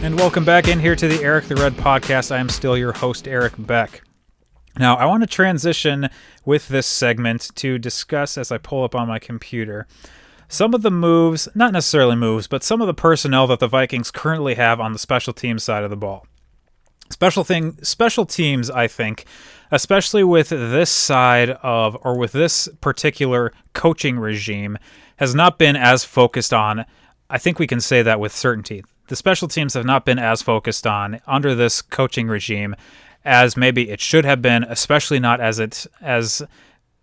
And welcome back in here to the Eric the Red podcast. I am still your host, Eric Beck. Now, I want to transition with this segment to discuss, as I pull up on my computer, some of the moves, not necessarily moves, but some of the personnel that the Vikings currently have on the special teams side of the ball. Special teams, I think, especially with this side of, or with this particular coaching regime, has not been as focused on. I think we can say that with certainty. The special teams have not been as focused on under this coaching regime as maybe it should have been, especially not as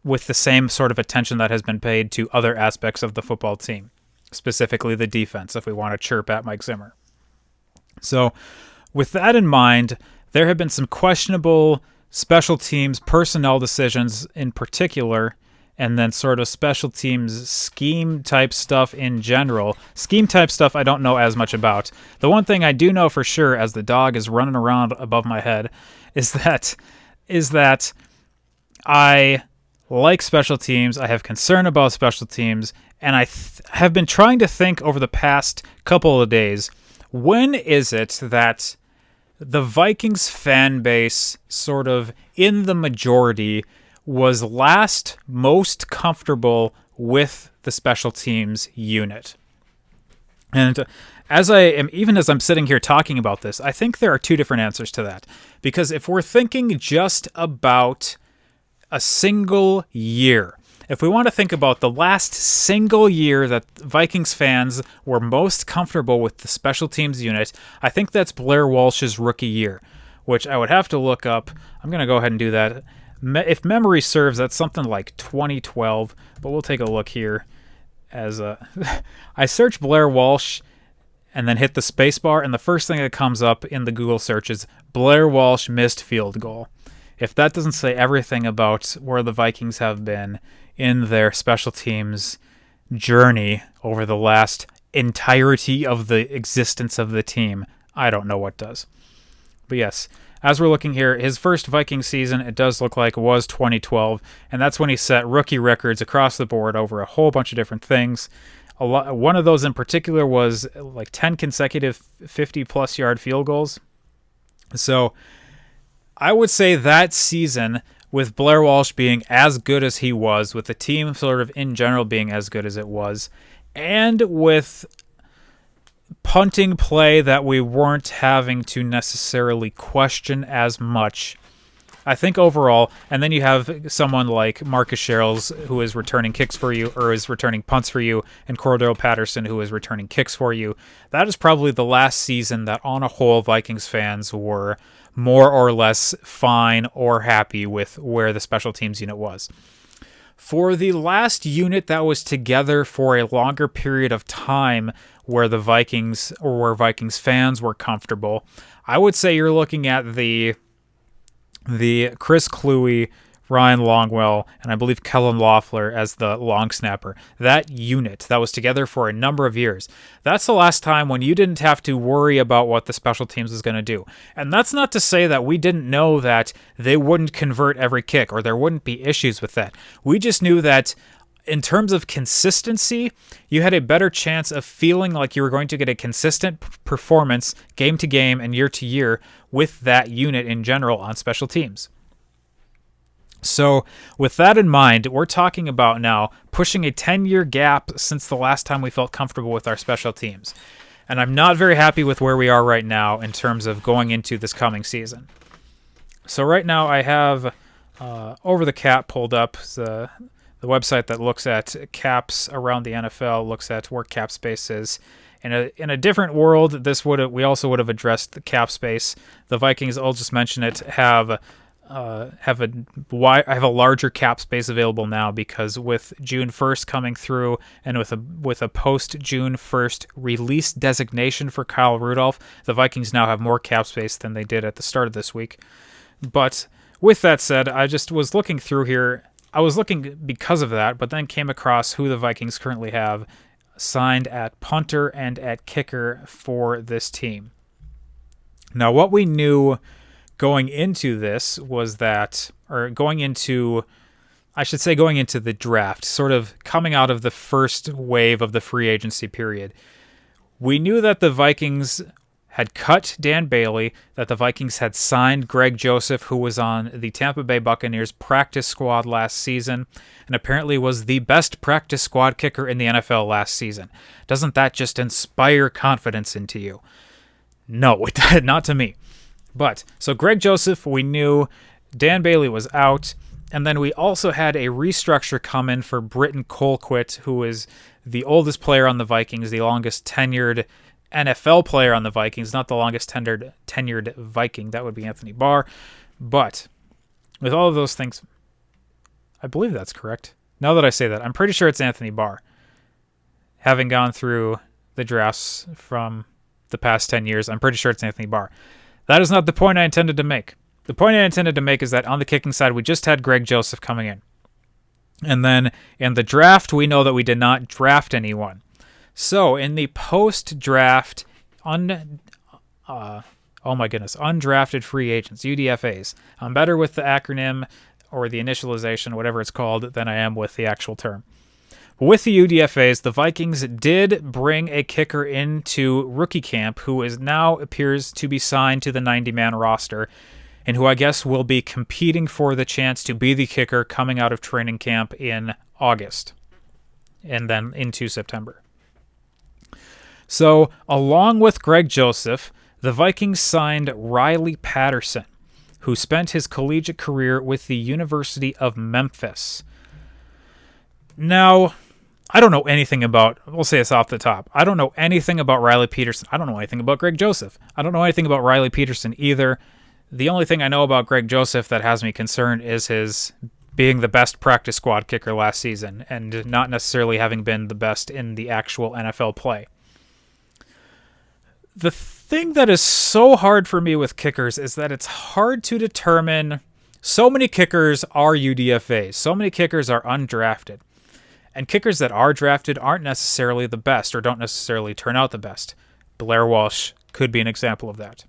with the same sort of attention that has been paid to other aspects of the football team, specifically the defense, if we want to chirp at Mike Zimmer. So with that in mind, there have been some questionable special teams personnel decisions in particular, and then sort of special teams scheme-type stuff in general. Scheme-type stuff I don't know as much about. The one thing I do know for sure, as the dog is running around above my head, is that I like special teams. I have concern about special teams, and I have been trying to think over the past couple of days, when is it that the Vikings fan base, sort of in the majority, was last most comfortable with the special teams unit? And as I'm sitting here talking about this, I think there are two different answers to that. Because if we're thinking just about a single year, if we want to think about the last single year that Vikings fans were most comfortable with the special teams unit, I think that's Blair Walsh's rookie year, which I would have to look up. I'm going to go ahead and do that. If memory serves, that's something like 2012, but we'll take a look here. As I search Blair Walsh and then hit the spacebar, and the first thing that comes up in the Google search is Blair Walsh missed field goal. If that doesn't say everything about where the Vikings have been in their special teams journey over the last entirety of the existence of the team, I don't know what does. But yes, as we're looking here, his first Viking season, it does look like, was 2012, and that's when he set rookie records across the board over a whole bunch of different things. One of those in particular was like 10 consecutive 50-plus yard field goals. So I would say that season, with Blair Walsh being as good as he was, with the team sort of in general being as good as it was, and with punting play that we weren't having to necessarily question as much, I think overall, and then you have someone like Marcus Sherrills, who is returning kicks for you, or is returning punts for you, and Cordell Patterson, who is returning kicks for you. That is probably the last season that, on a whole, Vikings fans were more or less fine or happy with where the special teams unit was. For the last unit that was together for a longer period of time where the Vikings, or where Vikings fans were comfortable, I would say you're looking at the Chris Kluwe, Ryan Longwell, and I believe Kellen Loeffler as the long snapper. That unit that was together for a number of years. That's the last time when you didn't have to worry about what the special teams was going to do. And that's not to say that we didn't know that they wouldn't convert every kick or there wouldn't be issues with that. We just knew that in terms of consistency, you had a better chance of feeling like you were going to get a consistent performance game to game and year to year with that unit in general on special teams. So with that in mind, we're talking about now pushing a 10-year gap since the last time we felt comfortable with our special teams. And I'm not very happy with where we are right now in terms of going into this coming season. So right now I have Over the Cap pulled up, the website that looks at caps around the NFL, looks at where cap space is. In a different world, we also would have addressed the cap space. The Vikings, I'll just mention it, have a larger cap space available now because with June 1st coming through and with a post June 1st release designation for Kyle Rudolph, the Vikings now have more cap space than they did at the start of this week. But with that said, I just was looking through here. I was looking because of that, but then came across who the Vikings currently have signed at punter and at kicker for this team. Now, what we knew going into this was that, or going into the draft, sort of coming out of the first wave of the free agency period, we knew that the Vikings had cut Dan Bailey, that the Vikings had signed Greg Joseph, who was on the Tampa Bay Buccaneers practice squad last season, and apparently was the best practice squad kicker in the NFL last season. Doesn't that just inspire confidence into you? No, not to me. But, so Greg Joseph, we knew. Dan Bailey was out. And then we also had a restructure come in for Britton Colquitt, who is the oldest player on the Vikings, the longest tenured NFL player on the Vikings, not the longest tenured Viking. That would be Anthony Barr. But with all of those things, I believe that's correct. Now that I say that, I'm pretty sure it's Anthony Barr. Having gone through the drafts from the past 10 years, I'm pretty sure it's Anthony Barr. That is not the point I intended to make. The point I intended to make is that on the kicking side, we just had Greg Joseph coming in. And then in the draft, we know that we did not draft anyone. So in the post-draft, undrafted free agents, UDFAs, I'm better with the acronym or the initialization, whatever it's called, than I am with the actual term. With the UDFAs, the Vikings did bring a kicker into rookie camp who is now appears to be signed to the 90-man roster, and who I guess will be competing for the chance to be the kicker coming out of training camp in August and then into September. So, along with Greg Joseph, the Vikings signed Riley Patterson, who spent his collegiate career with the University of Memphis. Now, I don't know anything about, we'll say this off the top, I don't know anything about Riley Peterson. I don't know anything about Greg Joseph. I don't know anything about Riley Peterson either. The only thing I know about Greg Joseph that has me concerned is his being the best practice squad kicker last season and not necessarily having been the best in the actual NFL play. The thing that is so hard for me with kickers is that it's hard to determine. So many kickers are UDFAs. So many kickers are undrafted. And kickers that are drafted aren't necessarily the best or don't necessarily turn out the best. Blair Walsh could be an example of that.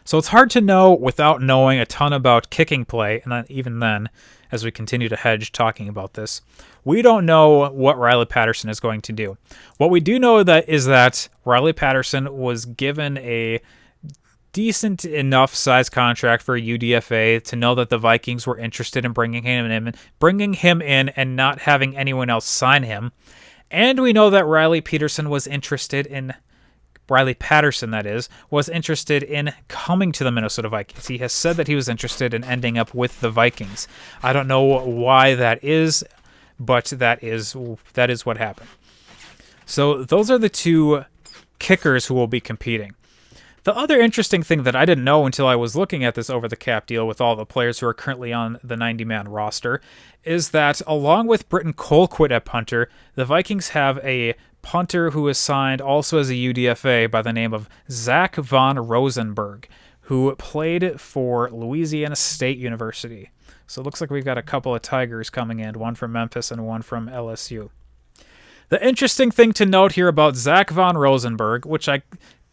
So it's hard to know without knowing a ton about kicking play, and even then, as we continue to hedge talking about this, we don't know what Riley Patterson is going to do. What we do know is that Riley Patterson was given a decent enough size contract for a UDFA to know that the Vikings were interested in bringing him in and not having anyone else sign him. And we know that Riley Patterson, was interested in coming to the Minnesota Vikings. He has said that he was interested in ending up with the Vikings. I don't know why that is, but that is what happened. So those are the two kickers who will be competing. The other interesting thing that I didn't know until I was looking at this over-the-cap deal with all the players who are currently on the 90-man roster is that along with Britton Colquitt at punter, the Vikings have a punter who is signed also as a UDFA by the name of Zach Von Rosenberg, who played for Louisiana State University. So it looks like we've got a couple of Tigers coming in, one from Memphis and one from LSU. The interesting thing to note here about Zach Von Rosenberg, which I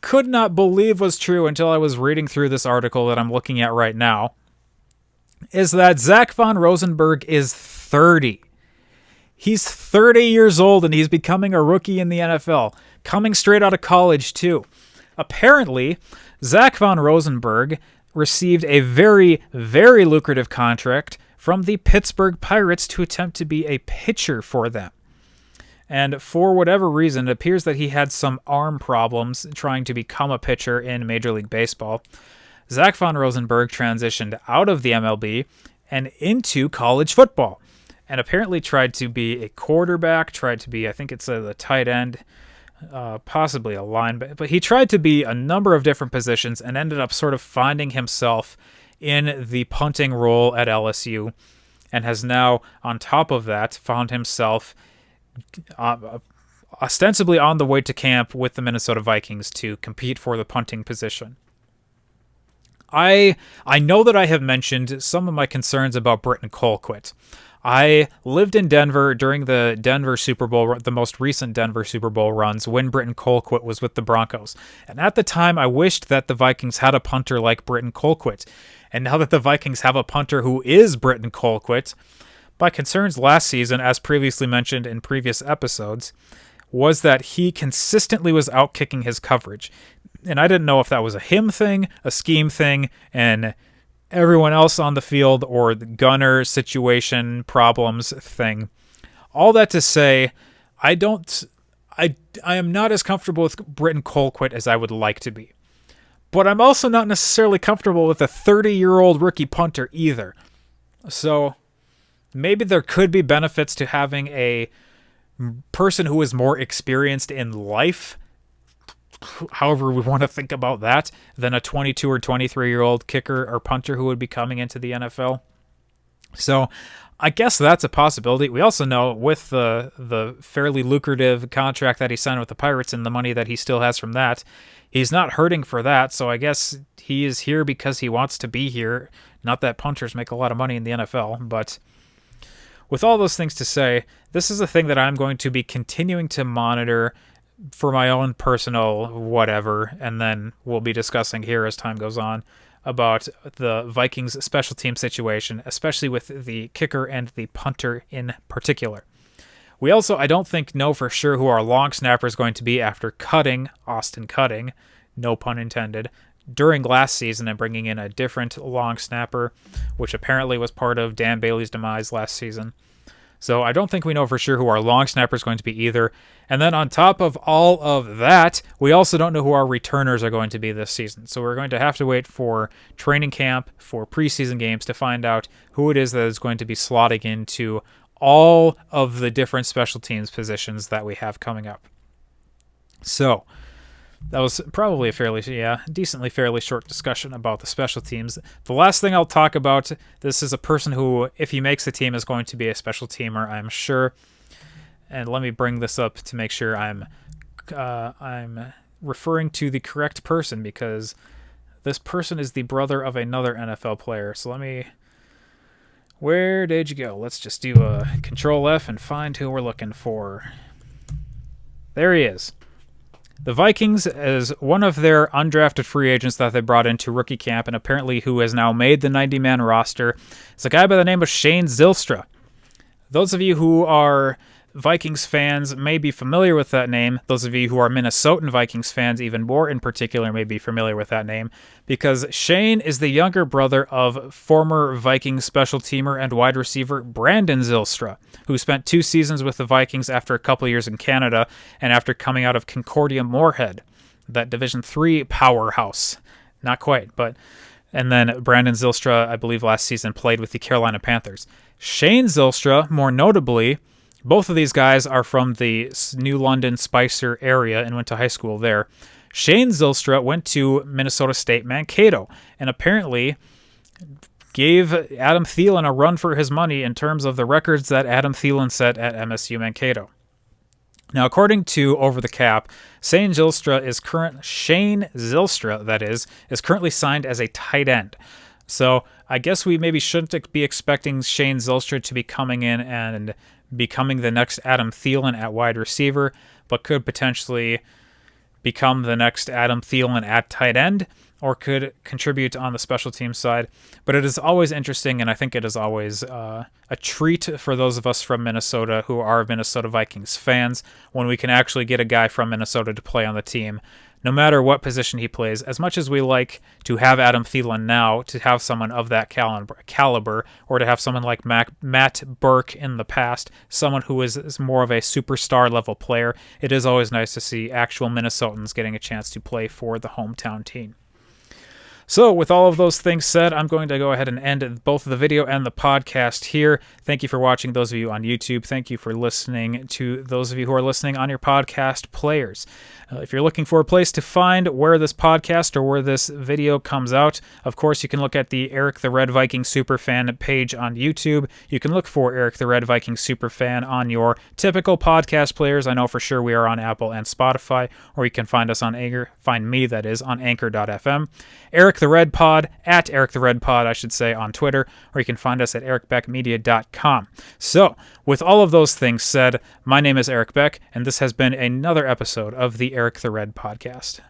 could not believe was true until I was reading through this article that I'm looking at right now, is that Zach Von Rosenberg is 30. He's 30 years old and he's becoming a rookie in the NFL, coming straight out of college too. Apparently, Zach Von Rosenberg received a very, very lucrative contract from the Pittsburgh Pirates to attempt to be a pitcher for them. And for whatever reason, it appears that he had some arm problems trying to become a pitcher in Major League Baseball. Zach Von Rosenberg transitioned out of the MLB and into college football, and apparently tried to be a quarterback, tried to be, I think it's the tight end, possibly a linebacker, but he tried to be a number of different positions and ended up sort of finding himself in the punting role at LSU, and has now, on top of that, found himself ostensibly on the way to camp with the Minnesota Vikings to compete for the punting position. I know that I have mentioned some of my concerns about Britton Colquitt. I lived in Denver during the Denver Super Bowl, the most recent Denver Super Bowl runs, when Britton Colquitt was with the Broncos. And at the time, I wished that the Vikings had a punter like Britton Colquitt. And now that the Vikings have a punter who is Britton Colquitt, my concerns last season, as previously mentioned in previous episodes, was that he consistently was outkicking his coverage, And I didn't know if that was a him thing, a scheme thing, and everyone else on the field, or the gunner situation problems thing. All that to say, I am not as comfortable with Britton Colquitt as I would like to be. But I'm also not necessarily comfortable with a 30-year-old rookie punter either. So maybe there could be benefits to having a person who is more experienced in life, however we want to think about that, than a 22 or 23-year-old kicker or punter who would be coming into the NFL. So I guess that's a possibility. We also know with the fairly lucrative contract that he signed with the Pirates and the money that he still has from that, he's not hurting for that. So I guess he is here because he wants to be here. Not that punters make a lot of money in the NFL, but with all those things to say, this is a thing that I'm going to be continuing to monitor for my own personal whatever, and then we'll be discussing here as time goes on about the Vikings special team situation, especially with the kicker and the punter in particular. We also, I don't think, know for sure who our long snapper is going to be after cutting Austin Cutting, no pun intended, during last season and bringing in a different long snapper, which apparently was part of Dan Bailey's demise last season. So I don't think we know for sure who our long snapper is going to be either. And then on top of all of that, we also don't know who our returners are going to be this season. So we're going to have to wait for training camp, for preseason games to find out who it is that is going to be slotting into all of the different special teams positions that we have coming up. So that was probably a decently fairly short discussion about the special teams. The last thing I'll talk about, this is a person who, if he makes the team, is going to be a special teamer, I'm sure. And let me bring this up to make sure I'm referring to the correct person, because this person is the brother of another NFL player. So where did you go? Let's just do a Control F and find who we're looking for. There he is. The Vikings, as one of their undrafted free agents that they brought into rookie camp, and apparently who has now made the 90-man roster, is a guy by the name of Shane Zylstra. Those of you who are Vikings fans may be familiar with that name. Those of you who are Minnesotan Vikings fans, even more in particular, may be familiar with that name, because Shane is the younger brother of former Vikings special teamer and wide receiver Brandon Zylstra, who spent 2 seasons with the Vikings after a couple years in Canada and after coming out of Concordia Moorhead, that Division III powerhouse. Not quite, but... And then Brandon Zylstra, I believe last season, played with the Carolina Panthers. Shane Zylstra, more notably, both of these guys are from the New London Spicer area and went to high school there. Shane Zylstra went to Minnesota State Mankato and apparently gave Adam Thielen a run for his money in terms of the records that Adam Thielen set at MSU Mankato. Now, according to Over the Cap, Shane Zylstra is currently signed as a tight end. So I guess we maybe shouldn't be expecting Shane Zylstra to be coming in and becoming the next Adam Thielen at wide receiver, but could potentially become the next Adam Thielen at tight end, or could contribute on the special team side. But it is always interesting, and I think it is always a treat for those of us from Minnesota who are Minnesota Vikings fans when we can actually get a guy from Minnesota to play on the team, no matter what position he plays. As much as we like to have Adam Thielen now, to have someone of that caliber, or to have someone like Matt Burke in the past, someone who is more of a superstar level player, it is always nice to see actual Minnesotans getting a chance to play for the hometown team. So with all of those things said, I'm going to go ahead and end both the video and the podcast here. Thank you for watching, those of you on YouTube. Thank you for listening to those of you who are listening on your podcast players. If you're looking for a place to find where this podcast or where this video comes out, of course, you can look at the Eric the Red Viking Superfan page on YouTube. You can look for Eric the Red Viking Superfan on your typical podcast players. I know for sure we are on Apple and Spotify, or you can find us on Anchor. Find me, that is, on Anchor.fm. Eric the Red Pod, at Eric the Red Pod, I should say, on Twitter, or you can find us at ericbeckmedia.com. So, with all of those things said, my name is Eric Beck, and this has been another episode of the Eric the Red Podcast.